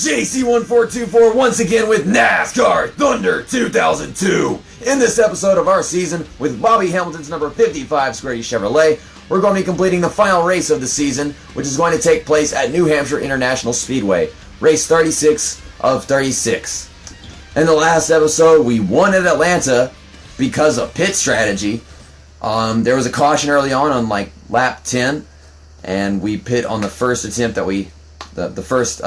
JC1424 once again with NASCAR Thunder 2002. In this episode of our season with Bobby Hamilton's number 55 Square Chevrolet, we're going to be completing the final race of the season, which is going to take place at New Hampshire International Speedway, race 36 of 36. In the last episode, we won at Atlanta because of pit strategy. There was a caution early on like lap 10, and we pit on the first attempt that the first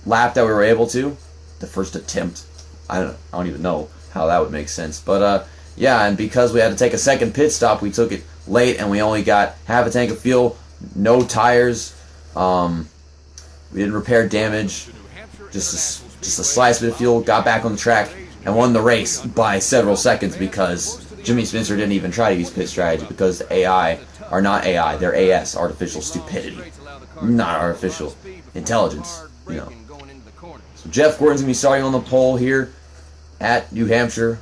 lap that we were able to. The first attempt. I don't even know how that would make sense. But yeah, and because we had to take a second pit stop, we took it late, and we only got half a tank of fuel, no tires. We didn't repair damage. Just a slice bit of fuel. Got back on the track and won the race by several seconds because Jimmy Spencer didn't even try to use pit strategy because the AI are not AI. They're AS, artificial stupidity, not artificial intelligence. You know. So Jeff Gordon's gonna be starting on the pole here at New Hampshire.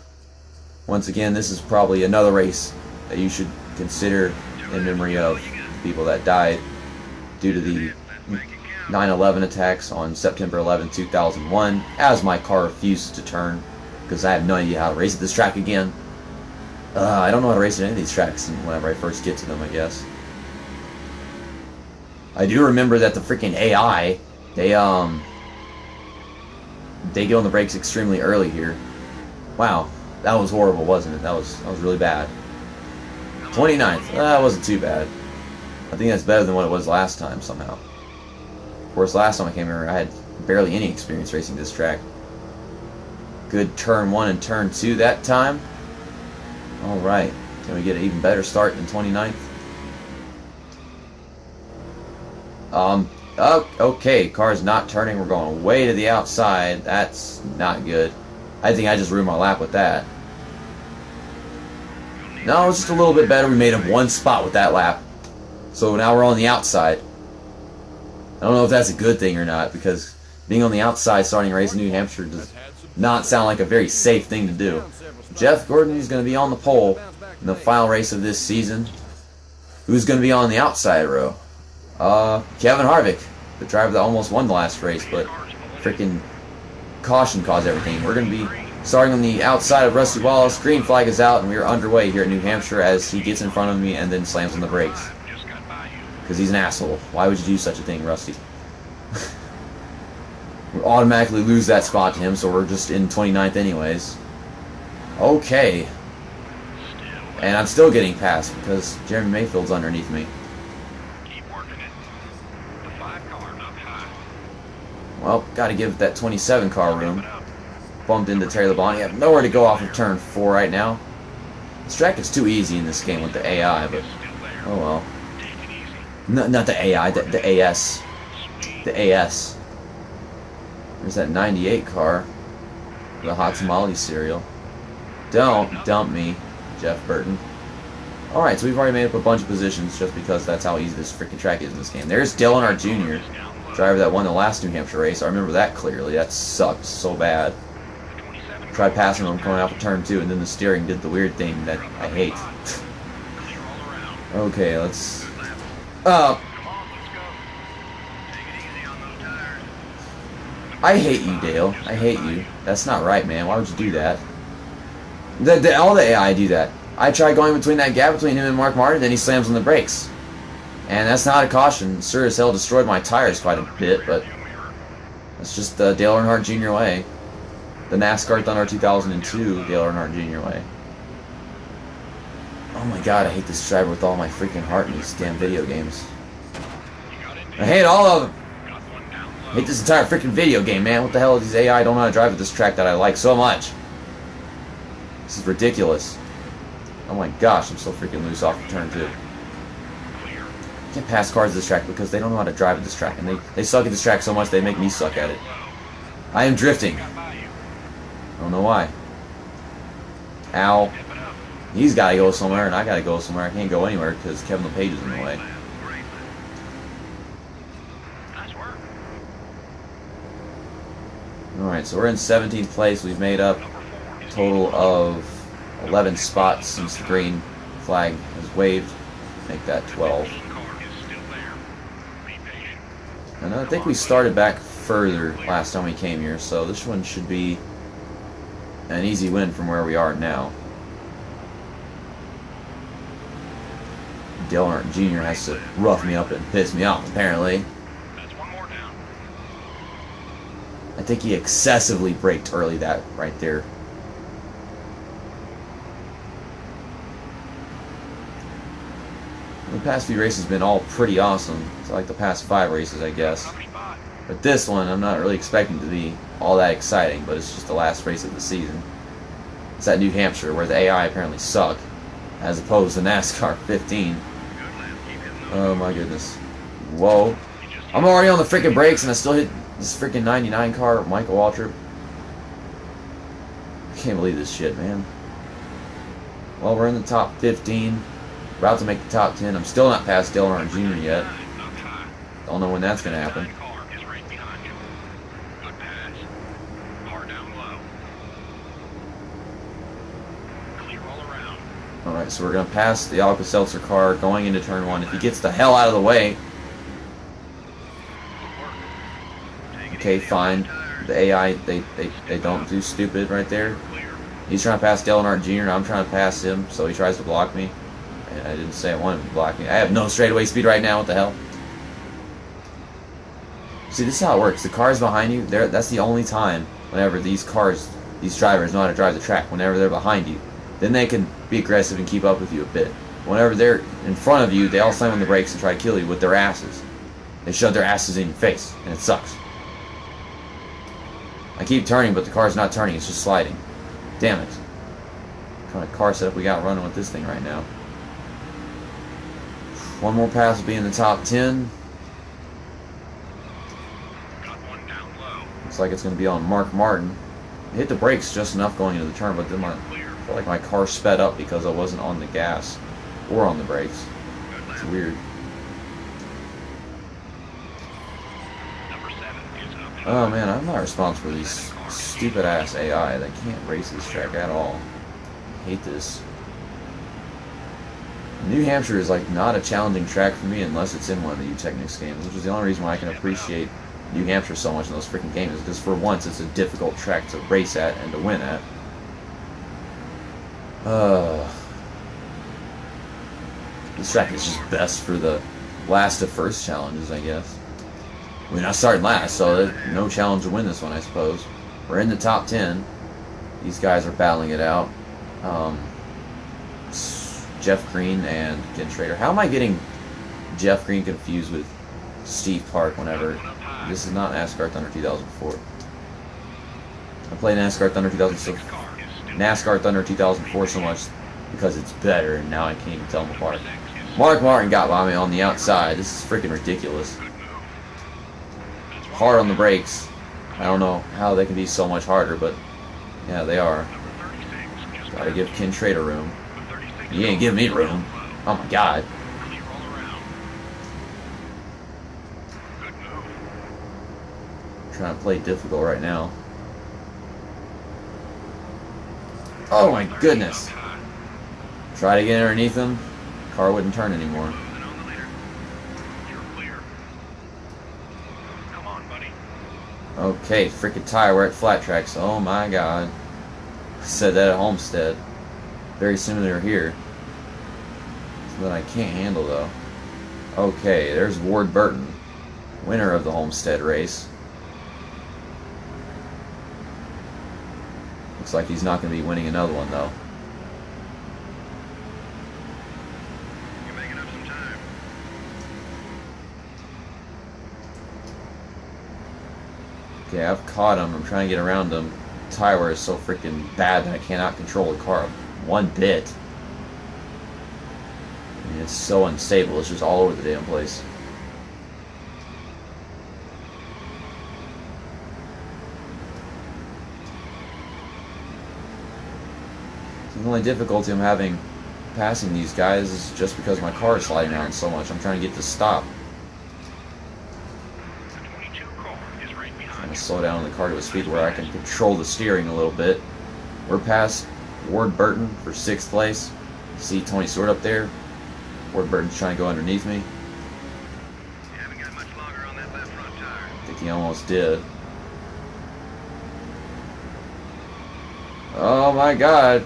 Once again, this is probably another race that you should consider in memory of the people that died due to the 9/11 attacks on September 11, 2001, as my car refuses to turn because I have no idea how to race at this track again. I don't know how to race at any of these tracks whenever I first get to them, I guess. I do remember that the freaking AI, they get on the brakes extremely early here. Wow, that was horrible, wasn't it? That was really bad. 29th, that wasn't too bad. I think that's better than what it was last time somehow. Of course, last time I came here, I had barely any experience racing this track. Good turn 1 and turn 2 that time. Alright, can we get an even better start than 29th? Okay, car's not turning. We're going way to the outside. That's not good. I think I just ruined my lap with that. No, it's just a little bit better. We made up one spot with that lap. So now we're on the outside. I don't know if that's a good thing or not, because being on the outside starting a race in New Hampshire does not sound like a very safe thing to do. Jeff Gordon is going to be on the pole in the final race of this season. Who's going to be on the outside row? Kevin Harvick, the driver that almost won the last race, but freaking caution caused everything. We're going to be starting on the outside of Rusty Wallace. Green flag is out, and we are underway here at New Hampshire as he gets in front of me and then slams on the brakes. Because he's an asshole. Why would you do such a thing, Rusty? We automatically lose that spot to him, so we're just in 29th anyways. Okay. And I'm still getting passed because Jeremy Mayfield's underneath me. Well, gotta give that 27 car room. Bumped into Terry LeBlanc. You have nowhere to go off of turn 4 right now. This track is too easy in this game with the AI, but oh well. Not the AI, the AS. The AS. There's that 98 car. The hot tamale cereal. Don't dump me, Jeff Burton. Alright, so we've already made up a bunch of positions just because that's how easy this freaking track is in this game. There's Dale Earnhardt Jr., driver that won the last New Hampshire race. I remember that clearly. That sucked so bad. Tried passing him coming out of turn 2, and then the steering did the weird thing that I hate. Okay, let's... I hate you, Dale. I hate you. That's not right, man. Why would you do that? All the AI do that. I tried going between that gap between him and Mark Martin, then he slams on the brakes. And that's not a caution. Sure as hell destroyed my tires quite a bit, but that's just the Dale Earnhardt Jr. way. The NASCAR Thunder 2002 Dale Earnhardt Jr. way. Oh my god, I hate this driver with all my freaking heart in these damn video games. I hate all of them. I hate this entire freaking video game, man. What the hell is these AI don't know how to drive at this track that I like so much? This is ridiculous. Oh my gosh, I'm so freaking loose off of turn 2. I can't pass cars at this track because they don't know how to drive at this track, and they suck at this track so much they make me suck at it. I am drifting. I don't know why. Ow. He's got to go somewhere, and I got to go somewhere. I can't go anywhere because Kevin LePage is in the way. Alright, so we're in 17th place. We've made up a total of 11 spots since the green flag has waved. Make that 12. And I think we started back further last time we came here, so this one should be an easy win from where we are now. Dale Earnhardt Jr. has to rough me up and piss me off, apparently. I think he excessively braked early that right there. The past few races have been all pretty awesome. It's like the past 5 races, I guess. But this one, I'm not really expecting to be all that exciting, but it's just the last race of the season. It's at New Hampshire, where the AI apparently suck, as opposed to NASCAR 15. Oh my goodness. Whoa. I'm already on the freaking brakes, and I still hit this freaking 99 car, Michael Waltrip. I can't believe this shit, man. Well, we're in the top 15. About to make the top 10. I'm still not past Dale Earnhardt Jr. yet. Don't know when that's going to happen. Alright, so we're going to pass the Alka-Seltzer car going into turn 1. If he gets the hell out of the way. Okay, fine. The AI, they don't do stupid right there. He's trying to pass Dale Earnhardt Jr. and I'm trying to pass him, so he tries to block me. And I didn't say I wanted him to block me. I have no straightaway speed right now. What the hell? See, this is how it works. The cars behind you, that's the only time whenever these drivers know how to drive the track, whenever they're behind you. Then they can be aggressive and keep up with you a bit. Whenever they're in front of you, they all slam on the brakes and try to kill you with their asses. They shove their asses in your face, and it sucks. I keep turning, but the car's not turning, it's just sliding. Damn it. What kind of car setup we got running with this thing right now? One more pass will be in the top 10. Looks like it's going to be on Mark Martin. I hit the brakes just enough going into the turn, but then I felt like my car sped up because I wasn't on the gas or on the brakes. It's weird. Oh man, I'm not responsible for these stupid ass AI. They can't race this track at all. I hate this. New Hampshire is like not a challenging track for me unless it's in one of the Technics games, which is the only reason why I can appreciate New Hampshire so much in those freaking games, because for once it's a difficult track to race at and to win at. This track is just best for the last to first challenges, I guess. I mean, I started last, so there's no challenge to win this one, I suppose. We're in the top 10. These guys are battling it out. Jeff Green and Ken Schrader. How am I getting Jeff Green confused with Steve Park whenever this is not NASCAR Thunder 2004? I play NASCAR Thunder 2004 so much because it's better, and now I can't even tell them apart. Mark Martin got by me on the outside. This is freaking ridiculous. Hard on the brakes. I don't know how they can be so much harder, but yeah, they are. Gotta give Ken Schrader room. He ain't giving me room. Oh my god. I'm trying to play difficult right now. Oh my goodness. Try to get underneath him. Car wouldn't turn anymore. Okay, freaking tire. We're at flat tracks. Oh my god. I said that at Homestead. Very similar here. Something I can't handle though. Okay, there's Ward Burton, winner of the Homestead race. Looks like he's not going to be winning another one though. You're making up some time. Okay, I've caught him. I'm trying to get around him. The tire wear is so freaking bad that I cannot control the car one bit. I mean, it's so unstable. It's just all over the damn place. The only difficulty I'm having passing these guys is just because my car is sliding around so much. I'm trying to get to stop. Trying to slow down the car to a speed where I can control the steering a little bit. We're past Ward Burton for 6th place. See Tony Stewart up there. Ward Burton's trying to go underneath me. You haven't got much longer on that left front like he almost did. Oh my god.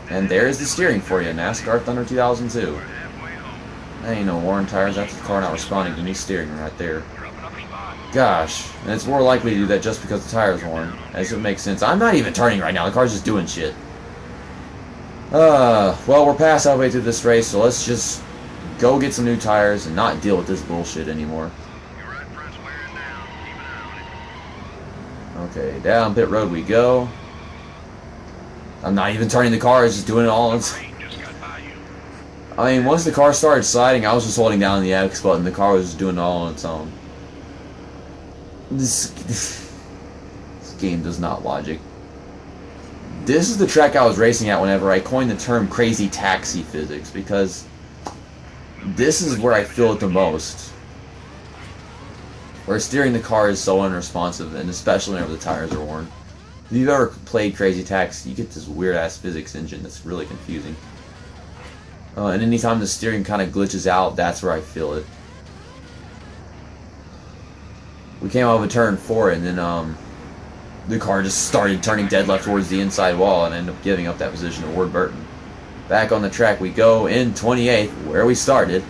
And there's the steering for you, NASCAR Thunder 2002. That ain't no worn tires, that's the car not responding to me steering right there. Gosh, and it's more likely to do that just because the tire's worn, as it makes sense. I'm not even turning right now, the car's just doing shit. Well, we're past halfway through this race, so let's just go get some new tires and not deal with this bullshit anymore. Okay, down pit road we go. I'm not even turning the car, it's just doing it all. I mean, once the car started sliding, I was just holding down the X button. The car was just doing it all on its own. This game does not logic. This is the track I was racing at whenever I coined the term crazy taxi physics, because this is where I feel it the most. Where steering the car is so unresponsive, and especially whenever the tires are worn. If you've ever played Crazy Taxi, you get this weird-ass physics engine that's really confusing. And anytime the steering kind of glitches out, that's where I feel it. We came out of a turn 4, and then the car just started turning dead left towards the inside wall, and ended up giving up that position to Ward Burton. Back on the track we go in 28th, where we started,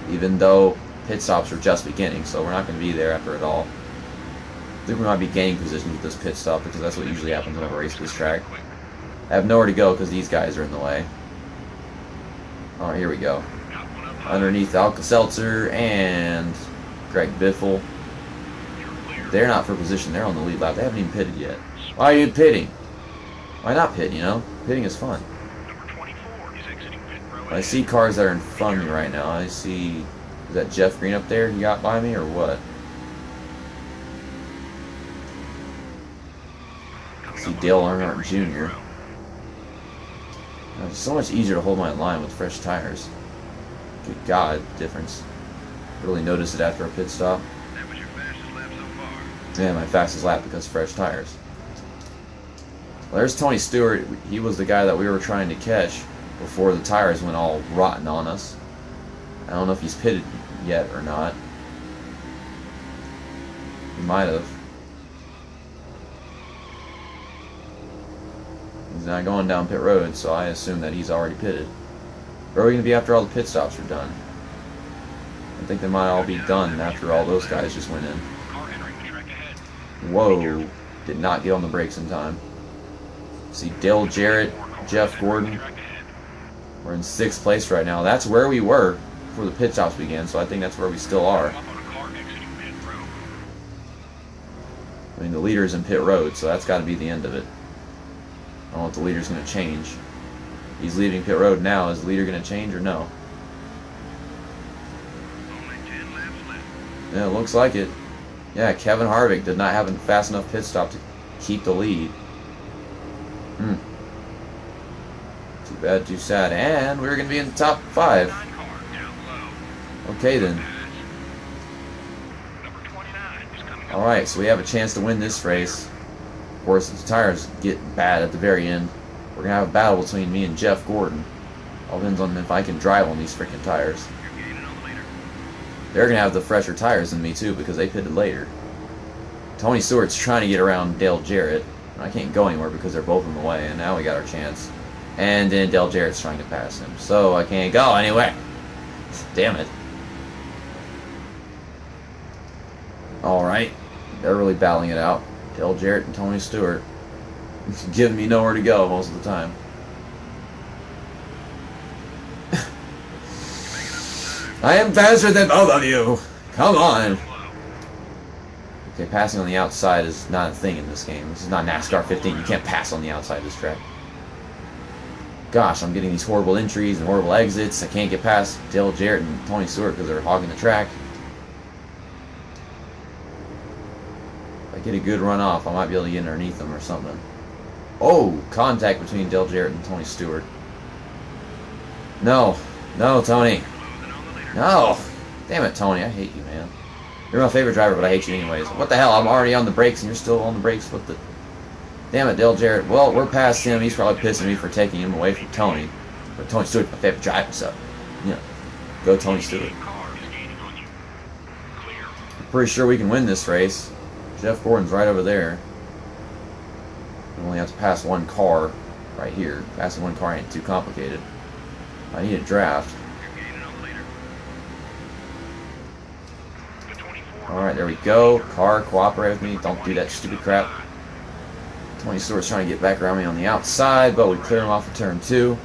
even though pit stops are just beginning, so we're not going to be there after it all. I think we might be gaining position with this pit stop, because that's what usually happens whenever I race this track. I have nowhere to go because these guys are in the way. Alright, here we go. Underneath Alka-Seltzer and Greg Biffle. They're not for position, they're on the lead lap. They haven't even pitted yet. Why are you pitting? Why not pit, you know? Pitting is fun. I see cars that are in front of me right now. I see... Is that Jeff Green up there he got by me, or what? I see Dale Earnhardt Jr. It's so much easier to hold my line with fresh tires. Good God, difference. Really noticed it after a pit stop. That was your fastest lap so far. Yeah, my fastest lap because fresh tires. Well, there's Tony Stewart. He was the guy that we were trying to catch before the tires went all rotten on us. I don't know if he's pitted yet or not. He might have. He's not going down pit road, so I assume that he's already pitted. Where are we going to be after all the pit stops are done? I think they might all be done after all those guys just went in. Whoa. Did not get on the brakes in time. See Dale Jarrett, Jeff Gordon. We're in 6th place right now. That's where we were before the pit stops began, so I think that's where we still are. I mean, the leader's in pit road, so that's got to be the end of it. I don't know if the leader's going to change. He's leaving pit road now. Is the leader going to change or no? Yeah, it looks like it. Yeah, Kevin Harvick did not have a fast enough pit stop to keep the lead. Too bad, too sad. And we're going to be in the top 5. Okay then. Alright, so we have a chance to win this race. Of course, if the tires get bad at the very end, we're going to have a battle between me and Jeff Gordon. All depends on if I can drive on these freaking tires. They're going to have the fresher tires than me too because they pitted later. Tony Stewart's trying to get around Dale Jarrett. I can't go anywhere because they're both in the way, and now we got our chance. And then Dale Jarrett's trying to pass him, so I can't go anywhere. Damn it. Alright, they're really battling it out. Dale Jarrett and Tony Stewart. Giving me nowhere to go most of the time. I am faster than both of you! Come on! Okay, passing on the outside is not a thing in this game. This is not NASCAR 15. You can't pass on the outside of this track. Gosh, I'm getting these horrible entries and horrible exits. I can't get past Dale Jarrett and Tony Stewart because they're hogging the track. If I get a good run off, I might be able to get underneath them or something. Oh, contact between Dale Jarrett and Tony Stewart. No. No, Tony. No. Damn it, Tony. I hate you, man. You're my favorite driver, but I hate you anyways. What the hell? I'm already on the brakes and you're still on the brakes. What the... Damn it, Dale Jarrett. Well, we're past him. He's probably pissing me for taking him away from Tony. But Tony Stewart's my favorite driver, so... You know, go Tony Stewart. pretty sure we can win this race. Jeff Gordon's right over there. We only have to pass one car right here. Passing one car ain't too complicated. I need a draft. Alright, there we go. Car, cooperate with me. Don't do that stupid crap. Tony Stewart's trying to get back around me on the outside, but we clear him off for turn 2.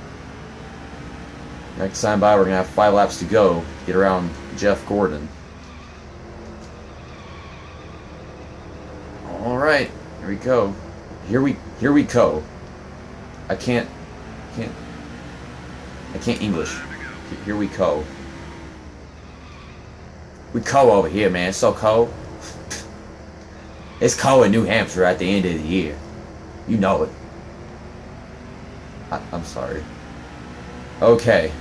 Next time by, we're going to have 5 laps to go. Get around Jeff Gordon. Alright, here we go. Here we go. I can't English. Here we go. We cold over here, man. It's so cold. It's cold in New Hampshire at the end of the year. You know it. I'm sorry. Okay.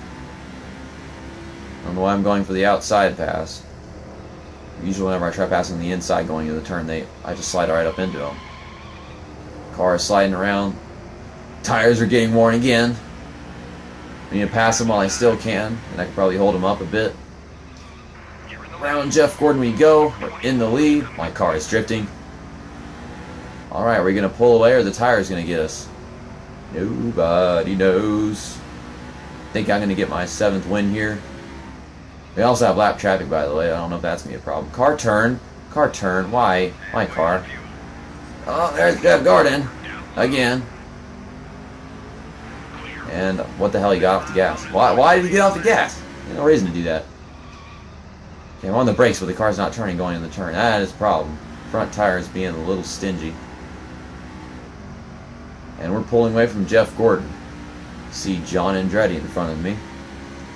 I don't know why I'm going for the outside pass. Usually whenever I try passing the inside going into the turn, I just slide right up into them. Car is sliding around. Tires are getting worn again. I need to pass them while I still can, and I can probably hold them up a bit. Around Jeff Gordon we go. We're in the lead. My car is drifting. Alright, we're going to pull away or the tire's going to get us? Nobody knows. I think I'm going to get my 7th win here. We also have lap traffic, by the way. I don't know if that's going to be a problem. Car turn. Car turn. Why? My car. Oh, there's Jeff Gordon. Again. And what the hell, he got off the gas? Why did he get off the gas? There's no reason to do that. Okay, I'm on the brakes, but the car's not turning going in the turn. That is a problem. Front tire is being a little stingy. And we're pulling away from Jeff Gordon. See John Andretti in front of me.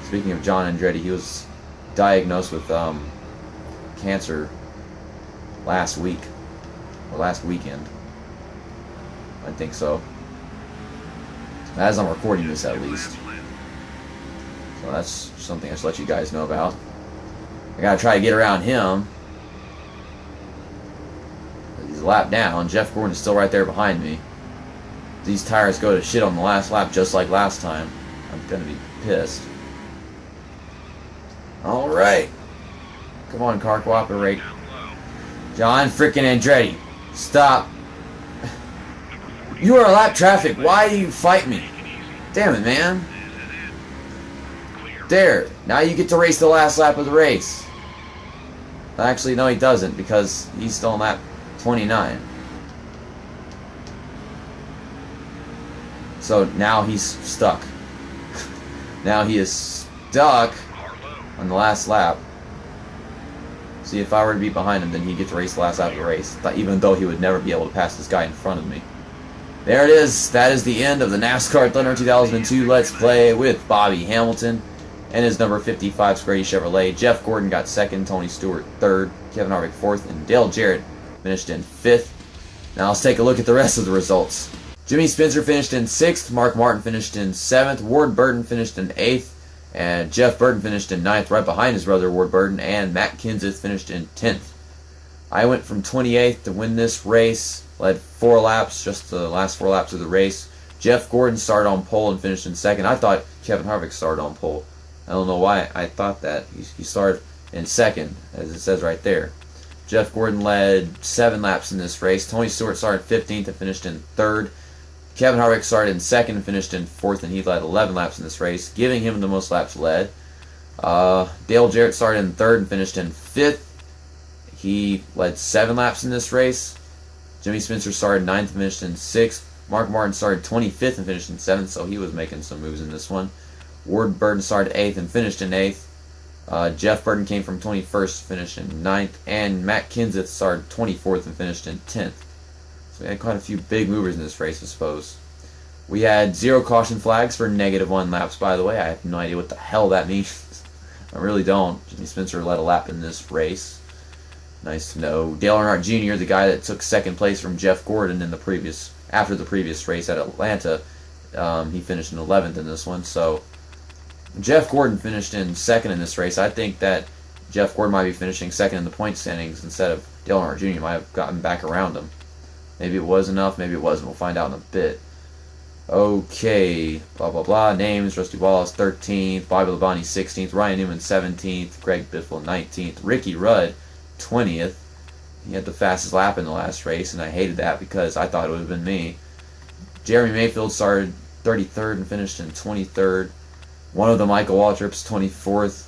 Speaking of John Andretti, he was diagnosed with cancer last week. Or last weekend. I think so. As I'm recording this, at least. So that's something I should let you guys know about. I gotta try to get around him. He's a lap down. Jeff Gordon is still right there behind me. These tires go to shit on the last lap just like last time. I'm gonna be pissed. Alright. Come on, car, cooperate. John frickin' Andretti. Stop. You are a lap traffic. Why do you fight me? Damn it, man. There. Now you get to race the last lap of the race. Actually, no, he doesn't, because he's still on lap 29. So now he's stuck. Now he is stuck on the last lap. See, if I were to be behind him, then he'd get to race the last lap of the race, even though he would never be able to pass this guy in front of me. There it is. That is the end of the NASCAR Thunder 2002 Let's Play with Bobby Hamilton and his number 55 Scrady Chevrolet. Jeff Gordon got 2nd, Tony Stewart 3rd, Kevin Harvick 4th, and Dale Jarrett finished in 5th. Now let's take a look at the rest of the results. Jimmy Spencer finished in 6th, Mark Martin finished in 7th, Ward Burton finished in 8th, and Jeff Burton finished in 9th, right behind his brother Ward Burton, and Matt Kenseth finished in 10th. I went from 28th to win this race, led 4 laps, just the last 4 laps of the race. Jeff Gordon started on pole and finished in 2nd. I thought Kevin Harvick started on pole. I don't know why I thought that. He started in 2nd, as it says right there. Jeff Gordon led 7 laps in this race. Tony Stewart started 15th and finished in 3rd. Kevin Harvick started in 2nd and finished in 4th, and he led 11 laps in this race, giving him the most laps led. Dale Jarrett started in 3rd and finished in 5th. He led 7 laps in this race. Jimmy Spencer started 9th and finished in 6th. Mark Martin started 25th and finished in 7th, so he was making some moves in this one. Ward Burton started 8th and finished in 8th. Jeff Burton came from 21st, finished in 9th. And Matt Kenseth started 24th and finished in 10th. So we had quite a few big movers in this race, I suppose. We had 0 caution flags for -1 laps, by the way. I have no idea what the hell that means. I really don't. Jimmy Spencer led a lap in this race. Nice to know. Dale Earnhardt Jr., the guy that took 2nd place from Jeff Gordon after the previous race at Atlanta, he finished in 11th in this one. So Jeff Gordon finished in 2nd in this race. I think that Jeff Gordon might be finishing 2nd in the point standings instead of Dale Earnhardt Jr. Might have gotten back around him. Maybe it was enough, maybe it wasn't. We'll find out in a bit. Okay, blah blah blah. Names: Rusty Wallace 13th, Bobby Labonte 16th, Ryan Newman 17th, Greg Biffle 19th, Ricky Rudd 20th. He had the fastest lap in the last race, and I hated that because I thought it would have been me. Jeremy Mayfield started 33rd and finished in 23rd. One of the Michael Waltrips, 24th.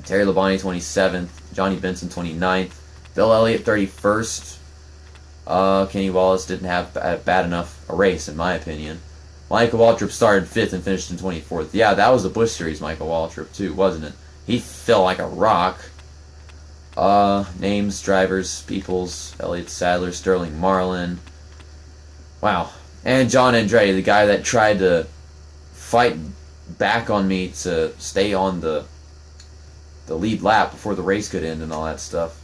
Terry Labonte, 27th. Johnny Benson, 29th. Bill Elliott, 31st. Kenny Wallace didn't have bad enough a race, in my opinion. Michael Waltrip started 5th and finished in 24th. Yeah, that was the Busch Series Michael Waltrip, too, wasn't it? He fell like a rock. Names, drivers, Peoples, Elliott Sadler, Sterling Marlin. Wow. And John Andretti, the guy that tried to fight back on me to stay on the lead lap before the race could end and all that stuff.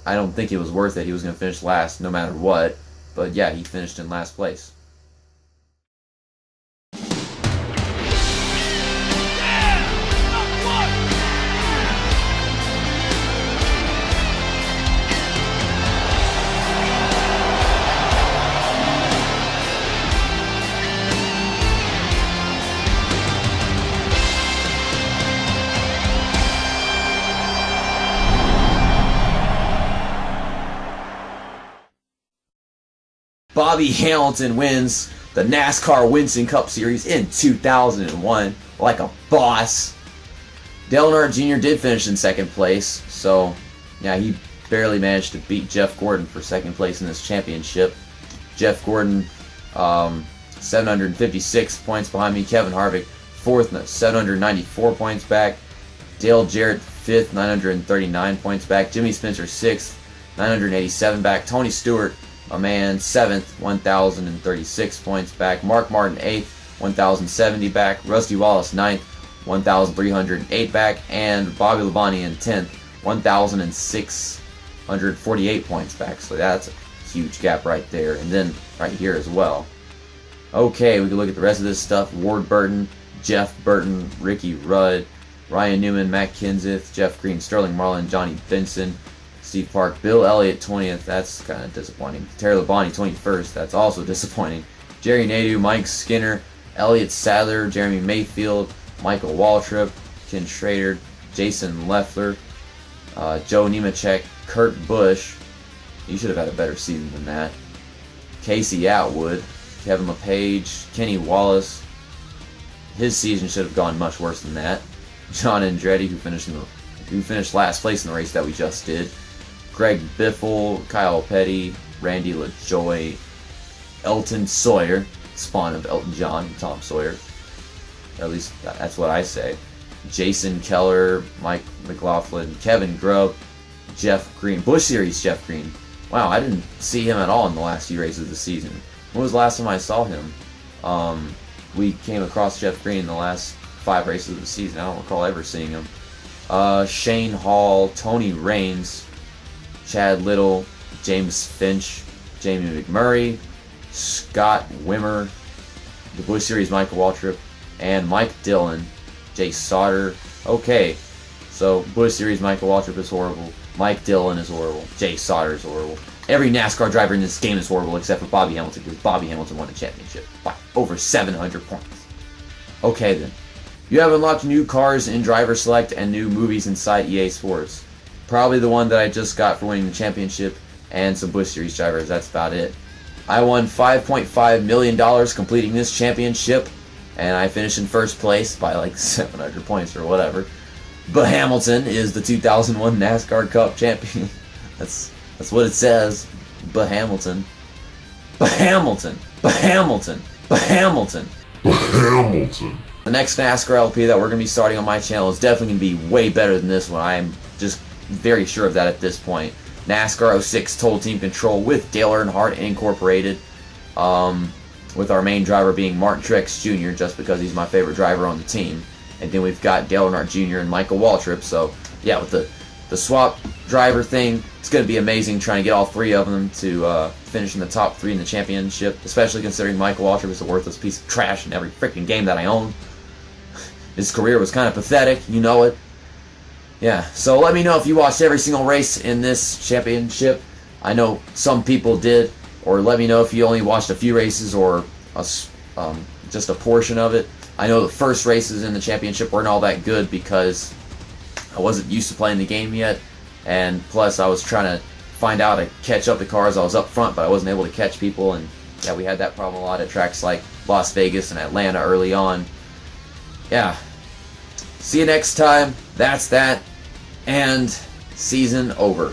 I don't think it was worth it. He was going to finish last no matter what. But yeah, he finished in last place. Bobby Hamilton wins the NASCAR Winston Cup Series in 2001 like a boss. Dale Earnhardt Jr. did finish in second place, so yeah, he barely managed to beat Jeff Gordon for second place in this championship. Jeff Gordon, 756 points behind me. Kevin Harvick, fourth, 794 points back. Dale Jarrett, fifth, 939 points back. Jimmy Spencer, sixth, 987 back. Tony Stewart, a man, 7th, 1,036 points back. Mark Martin, 8th, 1,070 back. Rusty Wallace, 9th, 1,308 back. And Bobby Labonte in 10th, 1,648 points back. So that's a huge gap right there. And then right here as well. Okay, we can look at the rest of this stuff. Ward Burton, Jeff Burton, Ricky Rudd, Ryan Newman, Matt Kenseth, Jeff Green, Sterling Marlin, Johnny Benson, Steve Park, Bill Elliott, 20th. That's kind of disappointing. Terry Labonte, 21st. That's also disappointing. Jerry Nadeau, Mike Skinner, Elliott Sadler, Jeremy Mayfield, Michael Waltrip, Ken Schrader, Jason Leffler, Joe Nemechek, Kurt Busch. You should have had a better season than that. Casey Atwood, Kevin LePage, Kenny Wallace. His season should have gone much worse than that. John Andretti, who finished last place in the race that we just did. Greg Biffle, Kyle Petty, Randy LaJoy, Elton Sawyer, spawn of Elton John, Tom Sawyer. At least that's what I say. Jason Keller, Mike McLaughlin, Kevin Grubb, Jeff Green, Busch Series Jeff Green. Wow, I didn't see him at all in the last few races of the season. When was the last time I saw him? We came across Jeff Green in the last 5 races of the season. I don't recall ever seeing him. Shane Hall, Tony Raines, Chad Little, James Finch, Jamie McMurray, Scott Wimmer, the Busch Series Michael Waltrip, and Mike Dillon, Jay Sauter. Okay, so Busch Series Michael Waltrip is horrible. Mike Dillon is horrible. Jay Sauter is horrible. Every NASCAR driver in this game is horrible except for Bobby Hamilton, because Bobby Hamilton won the championship by over 700 points. Okay then. You have unlocked new cars in Driver Select and new movies inside EA Sports. Probably the one that I just got for winning the championship and some Busch Series drivers. That's about it. I won $5.5 million completing this championship, and I finished in first place by like 700 points or whatever. But Hamilton is the 2001 NASCAR Cup champion. That's what it says. But Hamilton. But Hamilton. But Hamilton. But Hamilton. But Hamilton. The next NASCAR LP that we're going to be starting on my channel is definitely going to be way better than this one. I am just very sure of that at this point. NASCAR 06 Total Team Control with Dale Earnhardt Incorporated. With our main driver being Martin Truex Jr. just because he's my favorite driver on the team. And then we've got Dale Earnhardt Jr. and Michael Waltrip. So yeah, with the swap driver thing, it's going to be amazing trying to get all 3 of them to finish in the top 3 in the championship, especially considering Michael Waltrip is a worthless piece of trash in every freaking game that I own. His career was kind of pathetic, you know it. Yeah, so let me know if you watched every single race in this championship. I know some people did, or let me know if you only watched a few races or just a portion of it. I know the first races in the championship weren't all that good because I wasn't used to playing the game yet. And plus, I was trying to find out to catch up the cars. I was up front, but I wasn't able to catch people. And yeah, we had that problem a lot at tracks like Las Vegas and Atlanta early on. Yeah. See you next time. That's that. And season over.